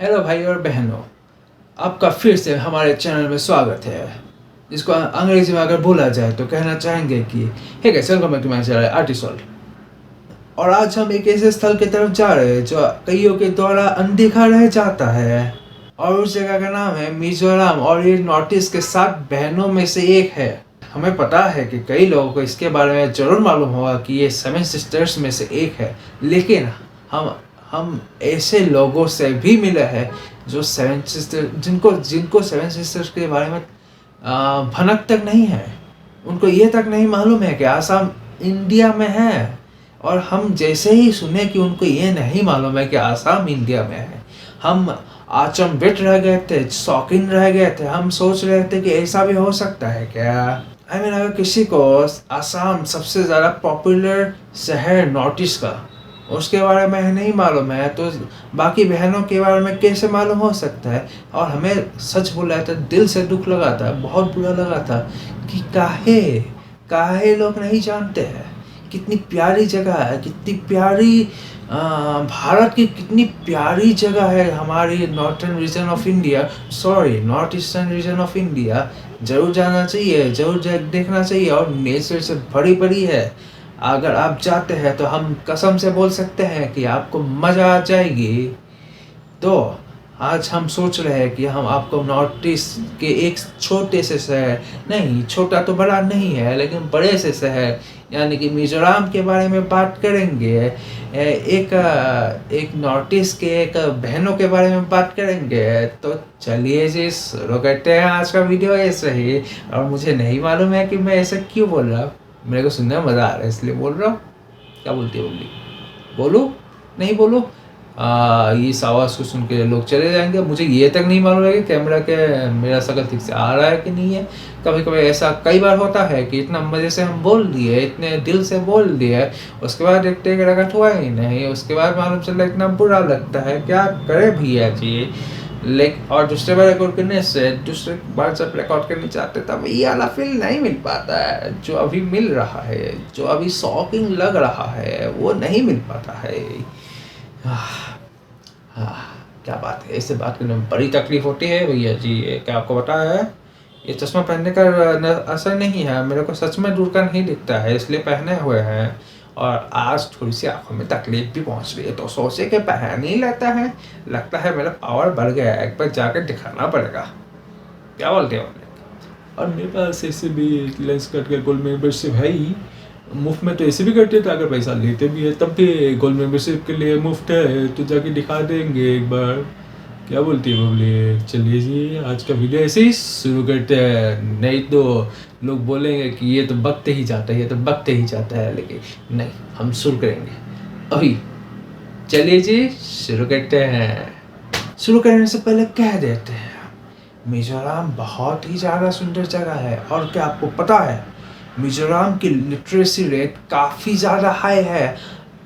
Hello भाई और बहनों, आपका फिर से हमारे चैनल में स्वागत है। जिसको अंग्रेजी में अगर बोला जाए तो कहना चाहेंगे कि hey guys, welcome back to my channel आर्टिसोल। और आज हम एक ऐसे स्थल की तरफ जा रहे हैं जो कईयों के द्वारा अनदेखा रह जाता है, और उस जगह का नाम है मिजोरम। और ये नॉर्थ ईस्ट के 7 बहनों में से एक है। हमें पता है कि कई लोगों को इसके बारे में जरूर मालूम होगा कि ये 7 सिस्टर्स में से एक है, लेकिन हम ऐसे लोगों से भी मिले हैं जो 7 सिस्टर जिनको 7 सिस्टर्स के बारे में भनक तक नहीं है। उनको ये तक नहीं मालूम है कि आसाम इंडिया में है। और हम जैसे ही सुने कि उनको ये नहीं मालूम है कि आसाम इंडिया में है, हम अचंभित रह गए थे, शॉकिंग रह गए थे। हम सोच रहे थे कि ऐसा भी हो सकता है क्या। अगर किसी को आसाम सबसे ज़्यादा पॉपुलर शहर नॉर्थ ईस्ट का उसके बारे में नहीं मालूम है, तो बाकी बहनों के बारे में कैसे मालूम हो सकता है। और हमें सच बोला था, दिल से दुख लगा था, बहुत बुरा लगा था कि काहे लोग नहीं जानते हैं। कितनी प्यारी जगह है, कितनी प्यारी भारत की कितनी प्यारी जगह है हमारी northern region of India, north eastern region of India. जरूर जाना चाहिए, जरूर देखना चाहिए। और नेचर से भरी पड़ी है। अगर आप जाते हैं तो हम कसम से बोल सकते हैं कि आपको मज़ा आ जाएगी। तो आज हम सोच रहे हैं कि हम आपको नॉर्थ ईस्ट के एक छोटे से शहर, नहीं छोटा तो बड़ा नहीं है लेकिन बड़े से शहर यानी कि मिजोरम के बारे में बात करेंगे। एक नॉर्थ ईस्ट के एक बहनों के बारे में बात करेंगे। तो चलिए जी, शुरू करते हैं आज का वीडियो ऐसे ही। और मुझे नहीं मालूम है कि मैं ऐसे क्यों बोल रहा हूँ, मेरे को सुनने में मज़ा आ रहा है इसलिए बोल रहा हूँ। क्या बोलती है बोली, बोलो नहीं बोलो। इस आवाज़ को सुन के लोग चले जाएंगे। मुझे ये तक नहीं मालूम है कि कैमरा के मेरा शक्ल ठीक से आ रहा है कि नहीं है। कभी कभी ऐसा कई बार होता है कि इतना मज़े से हम बोल दिए, इतने दिल से बोल दिए, उसके बाद एक टेक रकट हुआ ही नहीं। उसके बाद मालूम चला इतना बुरा लगता है। क्या करे भैया जी। और दूसरे बार रिकॉर्ड करने से, दूसरे बार जब रिकॉर्ड करने चाहते तब ये वाला फील नहीं मिल पाता है जो अभी मिल रहा है, जो अभी शॉकिंग लग रहा है वो नहीं मिल पाता है। क्या बात है, ऐसे बात करने में बड़ी तकलीफ होती है भैया जी। क्या आपको पता है, ये चश्मा पहनने का असर नहीं है, मेरे को सच में दूर का नहीं दिखता है इसलिए पहने हुए हैं। और आज थोड़ी सी आंखों में तकलीफ भी पहुंच रही है तो सोचे कि पहन ही लेता है। लगता है मेरा पावर बढ़ गया है, एक बार जाकर दिखाना पड़ेगा। क्या बोलते हो? और मेरे पास ऐसे भी लेंस कट का गोल्ड मेंबरशिप है ही। मुफ्त में तो ऐसे भी करते थे, अगर पैसा लेते भी है तब भी गोल्ड मेंबरशिप के लिए मुफ्त है, तो जाके दिखा देंगे एक बार। क्या बोलती है बबली? चलिए जी, आज का वीडियो ऐसे ही शुरू करते हैं, नहीं तो लोग बोलेंगे कि ये तो बकते ही जाता है, ये तो बकते ही जाता है। लेकिन नहीं, हम शुरू करेंगे अभी। चलिए जी, शुरू करते हैं। शुरू करने से पहले कह देते हैं, मिजोरम बहुत ही ज़्यादा सुंदर जगह है। और क्या आपको पता है, मिजोरम की लिटरेसी रेट काफ़ी ज़्यादा हाई है।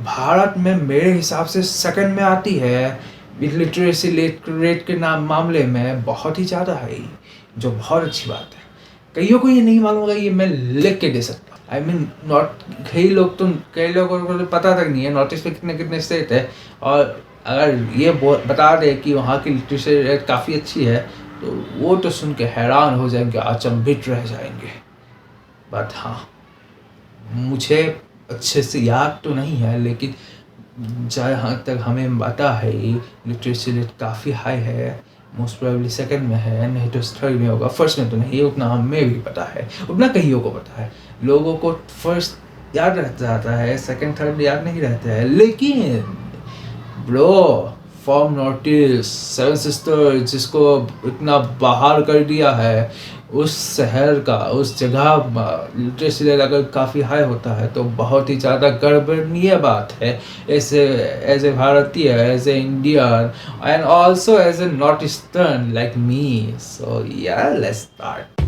भारत में मेरे हिसाब से सेकंड में आती है लिटरेसी रेट के मामले में, बहुत ही ज़्यादा है, जो बहुत अच्छी बात है। कईयों को ये नहीं मालूम होगा, ये मैं लिख के दे सकता हूँ। कई लोगों को तो पता तक नहीं है नॉर्थ ईस्ट में कितने कितने स्टेट है। और अगर ये बता दे कि वहाँ की लिटरेसी रेट काफ़ी अच्छी है तो वो तो सुन के हैरान हो जाएंगे, अचंभित रह जाएंगे। बट हाँ, मुझे अच्छे से याद तो नहीं है, लेकिन जहाँ तक हमें पता है लिटरेसी रेट काफ़ी हाई है। मोस्ट प्रोबेबली सेकंड में है, नहीं तो थर्ड में होगा, फर्स्ट में तो नहीं। उतना हमें भी पता है, उतना कईयों को पता है। लोगों को फर्स्ट याद रह जाता है, सेकंड थर्ड याद नहीं रहता है। लेकिन bro, from north east 7 sister जिसको इतना बाहर कर दिया है, उस शहर का, उस जगह लिटरेसी रेट अगर काफ़ी हाई होता है तो बहुत ही ज़्यादा गर्वनीय बात है। ऐसे एज ए भारतीय, as a Indian and also as a north eastern like me. So yeah let's start.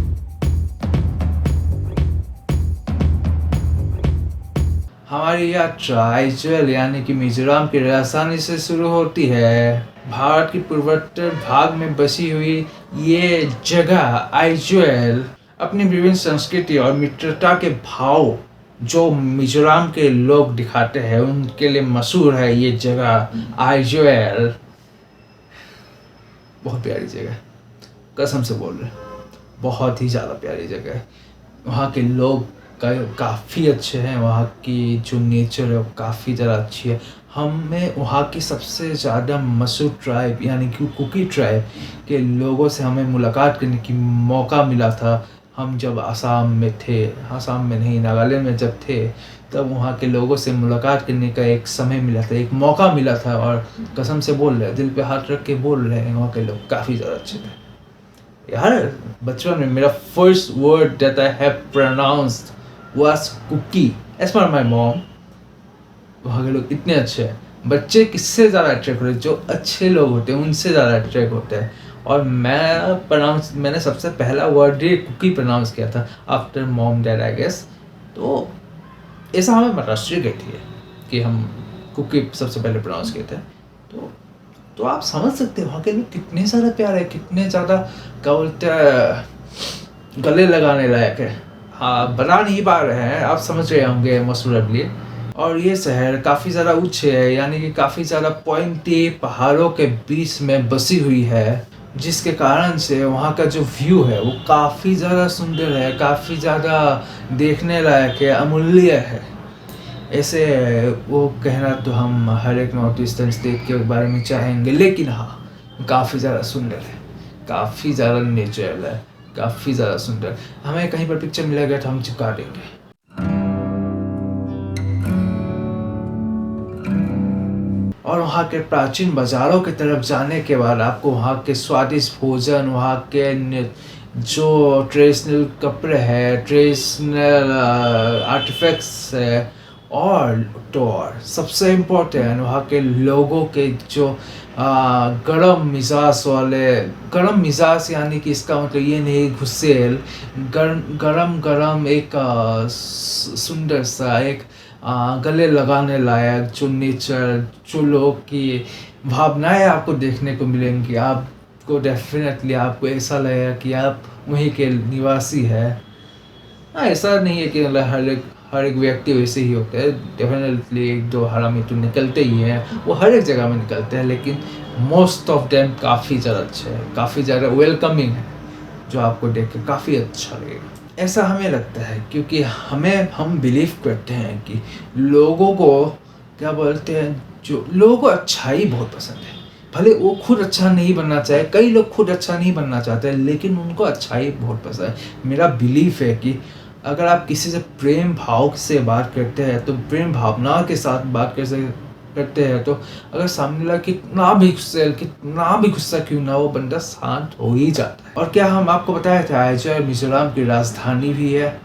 हमारी यात्रा आइजोल यानी कि मिजोरम की राजधानी से शुरू होती है। भारत की पूर्वोत्तर भाग में बसी हुई ये जगह आइजोल अपनी विभिन्न संस्कृति और मित्रता के भाव जो मिजोरम के लोग दिखाते हैं उनके लिए मशहूर है। ये जगह आइजोल बहुत प्यारी जगह है, कसम से बोल रहे हैं, बहुत ही ज़्यादा प्यारी जगह है। वहाँ के लोग काफ़ी अच्छे हैं, वहाँ की जो नेचर है वो काफ़ी ज़्यादा अच्छी है। हमें वहाँ की सबसे ज़्यादा मशहूर ट्राइब यानी कि कुकी ट्राइब के लोगों से हमें मुलाकात करने की मौका मिला था। हम जब आसाम में थे, आसाम में नहीं, नागालैंड में जब थे, तब वहाँ के लोगों से मुलाकात करने का एक समय मिला था, एक मौका मिला था। और कसम से बोल रहे हैं, दिल पे हाथ रख के बोल रहे हैं, वहाँ के लोग काफ़ी ज़्यादा अच्छे थे यार। बचपन में मेरा first word that I have pronounced was cookie as per my mom. वहाँ के लोग इतने अच्छे हैं। बच्चे किससे ज़्यादा अट्रैक्ट होते हैं? जो अच्छे लोग होते हैं उनसे ज़्यादा अट्रैक्ट होते हैं। और मैंने सबसे पहला वर्ड ही कुकी प्रोनाउंस किया था after mom dad I guess. तो ऐसा हमें महाराष्ट्र गई थी कि हम कुकी सबसे पहले प्रोनाउंस किए थे। तो आप समझ सकते हैं वहाँ के लोग कितने ज़्यादा प्यार है, कितने ज़्यादा क्या बोलते हैं, गले लगाने लायक है। हाँ, बता नहीं पा रहे हैं, आप समझ रहे होंगे मसूरबली। और ये शहर काफ़ी ज़्यादा ऊंचे है, यानी कि काफ़ी ज़्यादा पॉइंटी पहाड़ों के बीच में बसी हुई है, जिसके कारण से वहाँ का जो व्यू है वो काफ़ी ज़्यादा सुंदर है, काफ़ी ज़्यादा देखने लायक है, अमूल्य है। ऐसे वो कहना तो हम हर एक नॉर्थ ईस्टर्न स्टेट के बारे में चाहेंगे, लेकिन हाँ, काफ़ी ज़्यादा सुंदर है, काफ़ी ज़्यादा नेचुरल है, काफ़ी ज़्यादा सुंदर। हमें कहीं पर पिक्चर मिलेगा तो हम चिपका देंगे। और वहाँ के प्राचीन बाज़ारों की तरफ जाने के बाद आपको वहाँ के स्वादिष्ट भोजन, वहाँ के जो ट्रेडिशनल कपड़े हैं, ट्रेडिशनल आर्टिफैक्ट्स है, और तो और सबसे इम्पोर्टेंट वहाँ के लोगों के जो गरम मिजाज, यानी कि इसका मतलब ये नहीं गुस्सेल, गरम एक सुंदर सा एक गले लगाने लायक जो नेचर, जो लोग की भावनाएं आपको देखने को मिलेंगी। आपको डेफिनेटली आपको ऐसा लगेगा कि आप वहीं के निवासी है। ऐसा नहीं है कि हर एक व्यक्ति वैसे ही होते हैं, डेफिनेटली एक दो हरामी तो निकलते ही हैं, वो हर एक जगह में निकलते हैं, लेकिन मोस्ट ऑफ देम काफ़ी ज़्यादा अच्छे हैं, काफ़ी ज़्यादा वेलकमिंग है, जो आपको देख के काफ़ी अच्छा लगेगा। ऐसा हमें लगता है क्योंकि हम बिलीव करते हैं कि लोगों को क्या बोलते हैं, जो लोगों को अच्छाई बहुत पसंद है। भले वो खुद अच्छा नहीं बनना चाहे, कई लोग खुद अच्छा नहीं बनना चाहते, लेकिन उनको अच्छाई बहुत पसंद है। मेरा बिलीफ है कि अगर आप किसी से प्रेम भाव से बात करते हैं, तो प्रेम भावना के साथ बात करते हैं, तो अगर सामने वाला कितना भी गुस्सा क्यों ना, वो बंदा शांत हो ही जाता है। और क्या हम आपको बताया था आइजॉल मिजोरम की राजधानी भी है?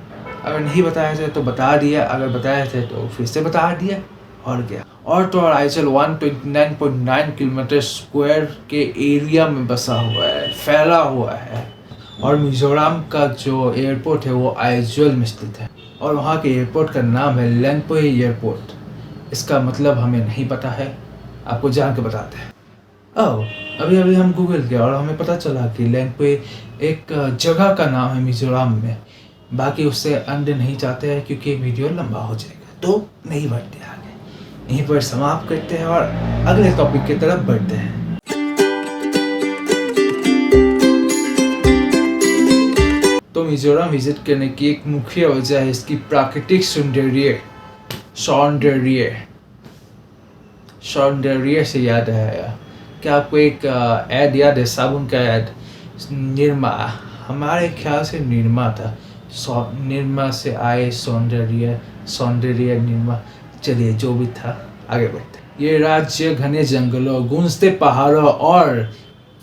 अगर नहीं बताया था तो बता दिया, अगर बताए थे तो फिर से बता दिया। और क्या, और तो और आइजॉल 129.9 किलोमीटर स्क्वायर के एरिया में बसा हुआ है, फैला हुआ है। और मिजोरम का जो एयरपोर्ट है वो आइजॉल में स्थित है, और वहाँ के एयरपोर्ट का नाम है लेंगपोए एयरपोर्ट। इसका मतलब हमें नहीं पता है, आपको जान के बताते हैं। अभी हम गूगल किया और हमें पता चला कि लेंगपोए एक जगह का नाम है मिजोरम में। बाकी उससे अंडे नहीं चाहते हैं क्योंकि वीडियो लंबा हो जाएगा, तो नहीं बढ़ते आगे, यहीं पर समाप्त करते हैं और अगले टॉपिक की तरफ बढ़ते हैं। तो मिजोरम विजिट करने की एक मुख्य वजह है इसकी प्राकृतिक सौंदर्य से याद आया। क्या आपको एक ऐड याद है, साबुन का ऐड, निरमा? हमारे ख्याल से निरमा था, निरमा से आए सौंदर्य निरमा। चलिए, जो भी था, आगे बढ़ते। ये राज्य घने जंगलों, गूंजते पहाड़ों और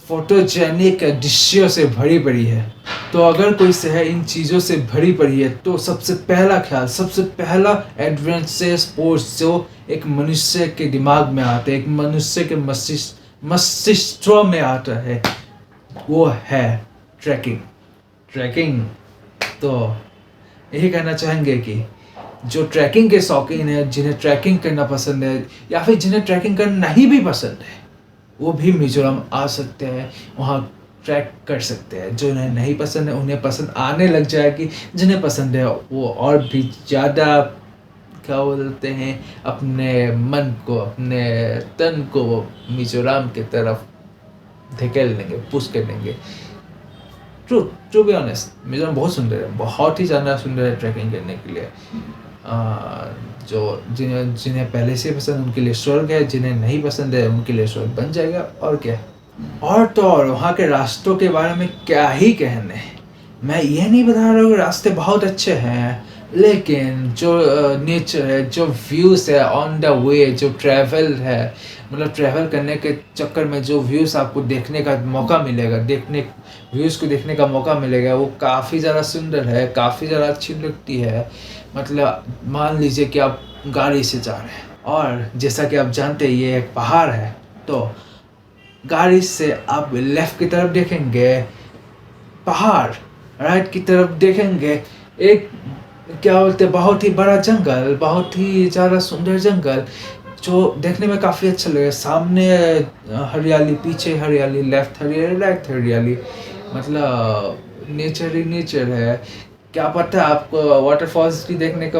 फोटोजेनिक दृश्यों से भरी पड़ी है। तो अगर कोई शहर इन चीज़ों से भरी पड़ी है, तो सबसे पहला एडवेंचर स्पोर्ट्स जो एक मनुष्य के दिमाग में आता है, एक मनुष्य के मस्तिष्क में आता है, वो है ट्रैकिंग। तो यही कहना चाहेंगे कि जो ट्रैकिंग के शौकीन है, जिन्हें ट्रैकिंग करना पसंद है, या फिर जिन्हें ट्रैकिंग करना नहीं भी पसंद है, वो भी मिजोरम आ सकते हैं, वहाँ ट्रैक कर सकते हैं। जो उन्हें नहीं पसंद है उन्हें पसंद आने लग जाएगी, जिन्हें पसंद है वो और भी ज़्यादा क्या बोलते हैं, अपने मन को, अपने तन को मिजोरम की तरफ धकेल देंगे, पुश कर देंगे। टू बी ऑनेस्ट मिजोरम बहुत सुंदर है, बहुत ही ज़्यादा सुंदर है ट्रैकिंग करने के लिए। जो जिन्हें पहले से पसंद उनके लिए स्वर्ग है, जिन्हें नहीं पसंद है उनके लिए स्वर्ग बन जाएगा, और क्या। और तो और वहाँ के रास्तों के बारे में क्या ही कहने। मैं ये नहीं बता रहा हूँ रास्ते बहुत अच्छे हैं, लेकिन जो नेचर है, जो व्यूज़ है ऑन द वे, जो ट्रैवल है, मतलब ट्रैवल करने के चक्कर में जो व्यूज़ आपको देखने का मौका मिलेगा, व्यूज़ को देखने का मौका मिलेगा, वो काफ़ी ज़्यादा सुंदर है, काफ़ी ज़्यादा अच्छी लगती है। मतलब मान लीजिए कि आप गाड़ी से जा रहे हैं और जैसा कि आप जानते हैं ये एक पहाड़ है, तो गाड़ी से आप लेफ़्ट की तरफ देखेंगे पहाड़, राइट की तरफ देखेंगे एक क्या बोलते हैं बहुत ही बड़ा जंगल, बहुत ही ज़्यादा सुंदर जंगल जो देखने में काफ़ी अच्छा लगे। सामने हरियाली, पीछे हरियाली, लेफ्ट हरियाली, राइट हरियाली, मतलब नेचर ही नेचर है। क्या पता आपको वाटरफॉल्स भी देखने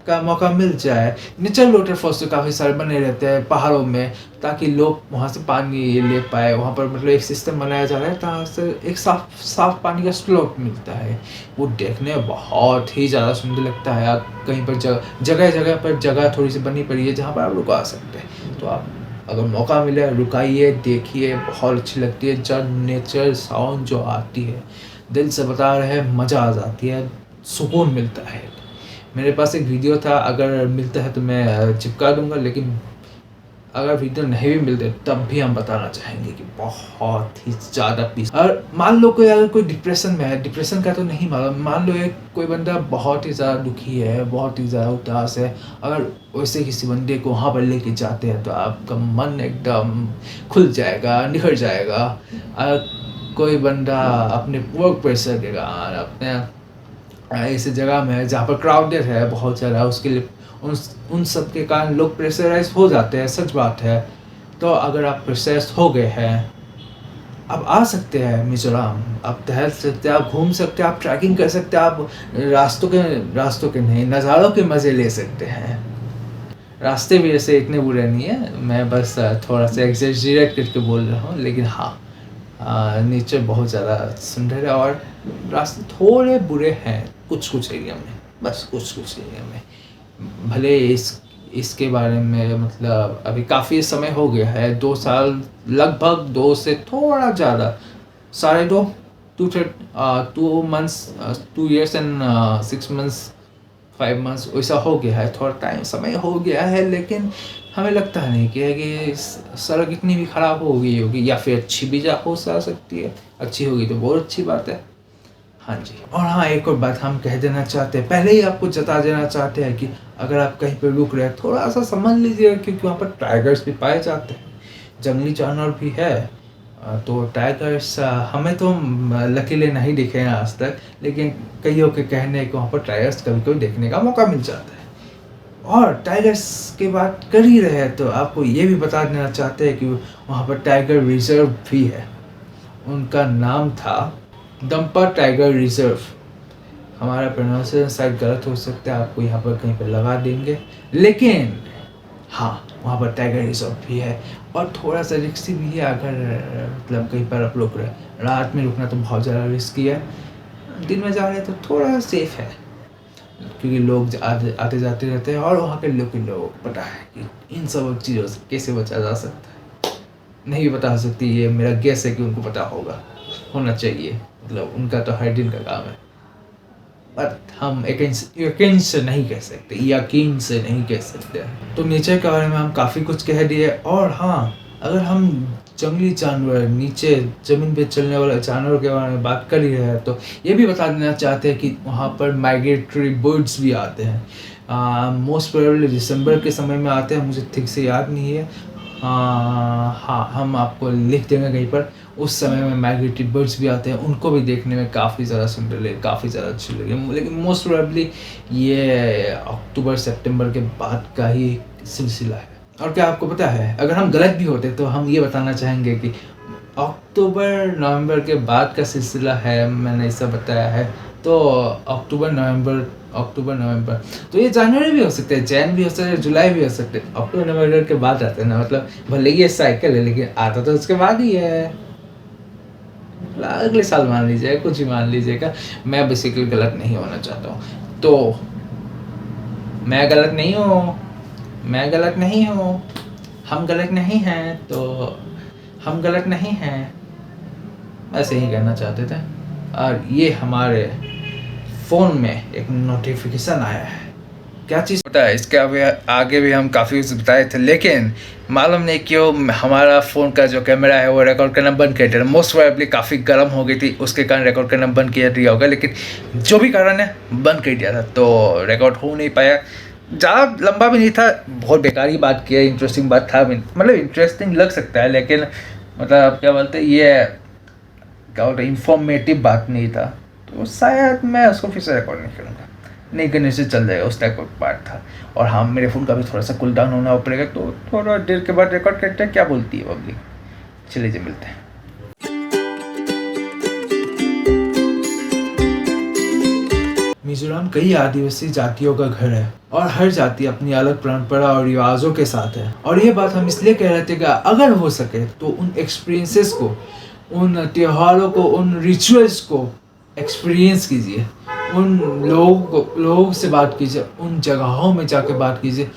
का मौका मिल जाए। नेचुरल वाटरफॉल्स तो काफ़ी सारे बने रहते हैं पहाड़ों में, ताकि लोग वहाँ से पानी ले पाए। वहाँ पर मतलब एक सिस्टम बनाया जा रहा है जहाँ से एक साफ पानी का स्रोत मिलता है। वो देखने में बहुत ही ज़्यादा सुंदर लगता है। आप कहीं पर जगह पर जगह थोड़ी सी बनी पड़ी है जहाँ पर आप रुका सकते हैं, तो आप अगर मौका मिले रुकाइए, देखिए, बहुत अच्छी लगती है। जब नेचर साउंड जो आती है, दिल से बता रहे हैं, मज़ा आ जाती है, सुकून मिलता है। मेरे पास एक वीडियो था, अगर मिलता है तो मैं चिपका दूंगा, लेकिन अगर वीडियो नहीं भी मिलते तब भी हम बताना चाहेंगे कि बहुत ही ज़्यादा पीस। और मान लो कोई अगर कोई डिप्रेशन में है, डिप्रेशन का तो नहीं मालूम, मान लो एक कोई बंदा बहुत ही ज़्यादा दुखी है, बहुत ही ज़्यादा उदास है, अगर वैसे किसी बंदे को वहाँ पर लेके जाते हैं तो आपका मन एकदम खुल जाएगा, निखर जाएगा। अगर कोई बंदा अपने वर्क प्रेशर के कारण, अपने ऐसी जगह में है जहाँ पर क्राउडेड है बहुत ज़्यादा, उसके लिए उन सब के कारण लोग प्रेशराइज हो जाते हैं, सच बात है। तो अगर आप प्रेशराइज हो गए हैं, आप आ सकते हैं मिजोरम, आप टहल सकते हैं, आप घूम सकते हैं, आप ट्रैकिंग कर सकते हैं, आप रास्तों के नहीं, नज़ारों के मज़े ले सकते हैं। रास्ते भी ऐसे इतने बुरे नहीं है, मैं बस थोड़ा सा एग्जैजरेट करके बोल रहा हूँ, लेकिन हाँ नेचर बहुत ज़्यादा सुंदर है। और रास्ते थोड़े बुरे हैं कुछ एरिया में, बस कुछ एरिया में। भले इसके बारे में मतलब अभी काफ़ी समय हो गया है, 2 साल, लगभग 2 से थोड़ा ज़्यादा, 2.5 2 months, 2 years and 6 months 5 months वैसा हो गया है, थोड़ा टाइम समय हो गया है, लेकिन हमें लगता नहीं कि सड़क इतनी भी ख़राब हो गई होगी, या फिर अच्छी भी हो सकती है। अच्छी होगी तो बहुत अच्छी बात है। हाँ जी, और हाँ एक और बात हम कह देना चाहते हैं, पहले ही आपको जता देना चाहते हैं कि अगर आप कहीं पर रुक रहे हैं थोड़ा सा समझ लीजिएगा, क्योंकि वहाँ पर टाइगर्स भी पाए जाते हैं, जंगली जानवर भी है। तो टाइगर्स हमें तो लकीली नहीं दिखे हैं आज तक, लेकिन कईयों के कहने को वहाँ पर टाइगर्स कभी कभी देखने का मौका मिल जाता है। और टाइगर्स की बात कर ही रहे हैं तो आपको ये भी बता देना चाहते हैं कि वहाँ पर टाइगर रिजर्व भी है। उनका नाम था दंपा टाइगर रिजर्व। हमारा प्रोनाउंसिएशन शायद गलत हो सकता है, आपको यहाँ पर कहीं पर लगा देंगे, लेकिन हाँ वहाँ पर टाइगर रिजर्व भी है। और थोड़ा सा रिस्की भी है, अगर मतलब कहीं पर आप रुक रहे, रात में रुकना तो बहुत ज़्यादा रिस्की है, दिन में जा रहे हैं तो थोड़ा सेफ है, क्योंकि लोग आते जाते रहते हैं। और वहाँ के लोग पता है कि इन सब चीज़ों से कैसे बचा जा सकता है, नहीं बता सकती, ये मेरा गेस है कि उनको पता होना चाहिए, मतलब उनका तो हर दिन का काम है। बट हम यकीन से नहीं कह सकते। तो नेचर के बारे में हम काफ़ी कुछ कह दिए। और हाँ, अगर हम जंगली जानवर, नीचे ज़मीन पे चलने वाले जानवर के बारे में बात कर ही रहे हैं, तो ये भी बता देना चाहते हैं कि वहाँ पर माइग्रेटरी बर्ड्स भी आते हैं। मोस्ट प्रोबेबली दिसंबर के समय में आते हैं, मुझे ठीक से याद नहीं है। हाँ, हम आपको लिख देंगे कहीं पर। उस समय में माइग्रेटरी बर्ड्स भी आते हैं, उनको भी देखने में काफ़ी ज़्यादा सुंदर लगे, काफ़ी ज़्यादा अच्छी लगे। लेकिन मोस्ट प्रोबेबली ये अक्टूबर सितंबर के बाद का ही सिलसिला है। और क्या आपको पता है, अगर हम गलत भी होते तो हम ये बताना चाहेंगे कि अक्टूबर नवंबर के बाद का सिलसिला है, मैंने ऐसा बताया है। तो अक्टूबर नवंबर तो ये जनवरी भी हो सकते हैं, जैन भी हो सकते हैं, जुलाई भी हो सकते हैं। अक्टूबर नवंबर के बाद आते हैं ना, मतलब भले ही ये साइकिल है लेकिन आता तो उसके बाद ही है। अगले साल मान लीजिएगा, कुछ भी मान लीजिएगा, मैं बेसिकली गलत नहीं होना चाहता हूँ। तो मैं गलत नहीं हूँ, मैं गलत नहीं हूँ, हम गलत नहीं हैं, तो हम गलत नहीं हैं, ऐसे ही कहना चाहते थे। और ये हमारे फ़ोन में एक नोटिफिकेशन आया है, क्या चीज़ पता है, इसके आगे भी हम काफ़ी कुछ बताए थे, लेकिन मालूम नहीं क्यों हमारा फ़ोन का जो कैमरा है वो रिकॉर्ड करना बंद कर दिया। मोस्ट प्रोबेबली काफ़ी गर्म हो गई थी, उसके कारण रिकॉर्ड करना बंद किया दिया होगा, लेकिन जो भी कारण है बंद कर दिया था, तो रिकॉर्ड हो नहीं पाया। ज़्यादा लंबा भी नहीं था, बहुत बेकार ही बात किया, इंटरेस्टिंग बात था भी, मतलब इंटरेस्टिंग लग सकता है, लेकिन मतलब क्या बोलते हैं, ये क्या बोलते हैं, इंफॉर्मेटिव बात नहीं था, तो शायद मैं उसको फिर से रिकॉर्ड नहीं करूँगा, नहीं करने से चल जाएगा, उस टाइप का पार्ट था। और हाँ, मेरे फ़ोन का भी थोड़ा सा कूल डाउन होना पड़ेगा, तो थोड़ा देर के बाद रिकॉर्ड करते हैं, क्या बोलती है पब्लिक। चलिए जी, मिलते हैं। मिजोरम कई आदिवासी जातियों का घर है और हर जाति अपनी अलग परंपरा और रिवाजों के साथ है। और ये बात हम इसलिए कह रहे थे कि अगर हो सके तो उन एक्सपीरियंसेस को, उन त्योहारों को, उन रिचुअल्स को एक्सपीरियंस कीजिए, उन लोगों से बात कीजिए, उन जगहों में जाके बात कीजिए,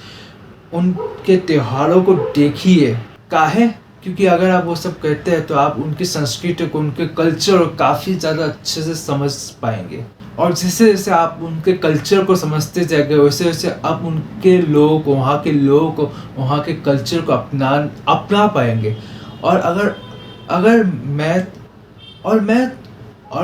उनके त्योहारों को देखिए। काहे? क्योंकि अगर आप वो सब करते हैं तो आप उनकी संस्कृति को, उनके कल्चर को काफ़ी ज़्यादा अच्छे से समझ पाएंगे। और जैसे जैसे आप उनके कल्चर को समझते जाएंगे, वैसे वैसे आप उनके लोगों को, वहाँ के लोगों को, वहाँ के कल्चर को अपना पाएंगे। और अगर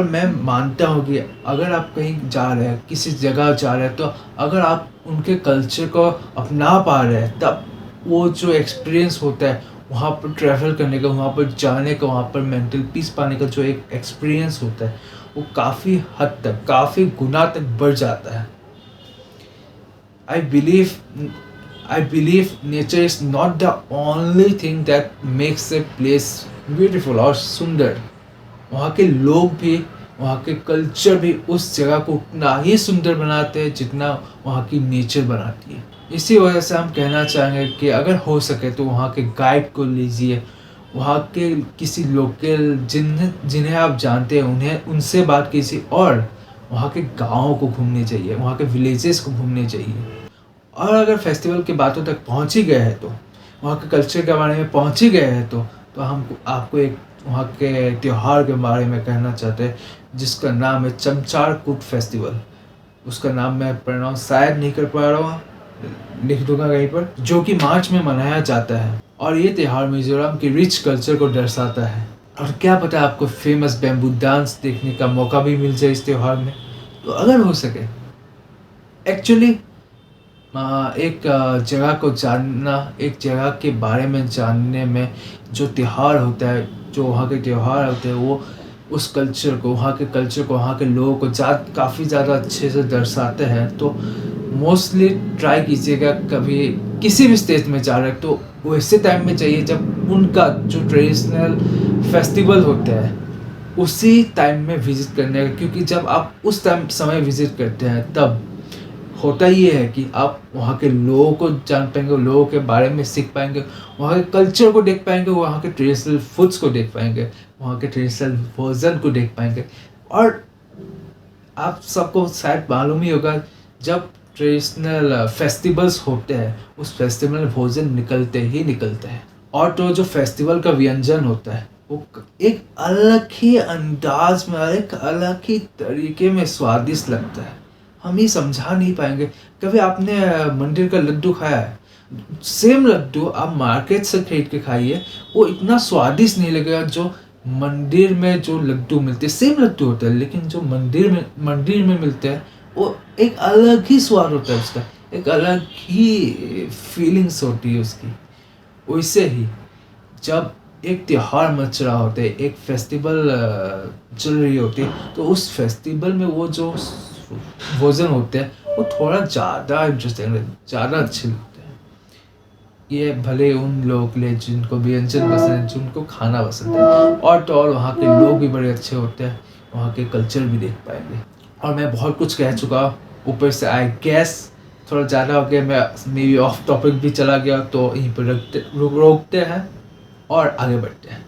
मैं मानता हूँ कि अगर आप कहीं जा रहे हैं, किसी जगह जा रहे हैं, तो अगर आप उनके कल्चर को अपना पा रहे हैं, तब वो जो एक्सपीरियंस होता है वहाँ पर ट्रैवल करने का, वहाँ पर जाने का, वहाँ पर मेंटल पीस पाने का जो एक एक्सपीरियंस होता है, वो काफ़ी हद तक, काफ़ी गुना तक बढ़ जाता है। I believe nature is not the only thing that makes a place beautiful और सुंदर। वहाँ के लोग भी, वहाँ के कल्चर भी उस जगह को उतना ही सुंदर बनाते हैं जितना वहाँ की नेचर बनाती है। इसी वजह से हम कहना चाहेंगे कि अगर हो सके तो वहाँ के गाइड को लीजिए, वहाँ के किसी लोकल जिन्हें आप जानते हैं उनसे बात कीजिए, और वहाँ के गाँवों को घूमने चाहिए, वहाँ के विलेजेस को घूमने चाहिए। और अगर फेस्टिवल की बातों तक पहुँच ही गए हैं, तो वहाँ के कल्चर के बारे में पहुँच ही गए हैं, तो हम आपको एक वहाँ के त्यौहार के बारे में कहना चाहते हैं, जिसका नाम है चमचारकूट फेस्टिवल। उसका नाम मैं प्रोनाउंस शायद नहीं कर पा रहा हूँ, लिख दूंगा कहीं पर, जो कि मार्च में मनाया जाता है। और ये त्यौहार मिजोरम की रिच कल्चर को दर्शाता है। और क्या पता आपको फेमस बैम्बू डांस देखने का मौका भी मिल जाए इस त्यौहार में। तो अगर हो सके, एक्चुअली एक जगह को जानना, एक जगह के बारे में जानने में जो त्यौहार होता है, जो वहाँ के त्यौहार होते हैं, वो उस कल्चर को, वहाँ के कल्चर को, वहाँ के लोगों को काफ़ी ज़्यादा अच्छे से दर्शाते हैं। तो मोस्टली ट्राई कीजिएगा, कभी किसी भी स्टेट में जा रहे हैं तो वैसे टाइम में चाहिए जब उनका जो ट्रेडिशनल फेस्टिवल होता है उसी टाइम में विज़िट करने का। क्योंकि जब आप उस समय विज़िट करते हैं, तब होता ये है कि आप वहाँ के लोगों को जान पाएंगे, लोगों के बारे में सीख पाएंगे, वहाँ के कल्चर को देख पाएंगे, वहाँ के ट्रेडिशनल फूड्स को देख पाएंगे, वहाँ के ट्रेडिशनल भोजन को देख पाएंगे। और आप सबको शायद मालूम ही होगा, जब ट्रेडिशनल फेस्टिवल्स होते हैं, उस फेस्टिवल में भोजन निकलते हैं। और तो जो फेस्टिवल का व्यंजन होता है वो एक अलग ही अंदाज में, एक अलग ही तरीके में स्वादिष्ट लगता है। हम ये समझा नहीं पाएंगे। कभी आपने मंदिर का लड्डू खाया है? सेम लड्डू आप मार्केट से खरीद के खाइए, वो इतना स्वादिष्ट नहीं लगेगा जो मंदिर में जो लड्डू मिलते हैं। सेम लड्डू होता है, लेकिन जो मंदिर में मिलते हैं वो एक अलग ही स्वाद होता है उसका, एक अलग ही फीलिंग्स होती है उसकी। वैसे ही जब एक त्यौहार मच रहा होता है, एक फेस्टिवल चल रही होती है, तो उस फेस्टिवल में वो जो भोजन होते हैं वो थोड़ा ज़्यादा इंटरेस्टिंग, ज़्यादा अच्छे लगते हैं। ये भले उन लोगों के लिए जिनको व्यंजन पसंद है, जिनको खाना पसंद है, और तो और वहाँ के लोग भी बड़े अच्छे होते हैं, वहाँ के कल्चर भी देख पाएंगे। और मैं बहुत कुछ कह चुका, ऊपर से आई गेस थोड़ा ज़्यादा हो गया, मैं मे बी ऑफ टॉपिक भी चला गया, तो यहीं पर रोकते हैं और आगे बढ़ते हैं।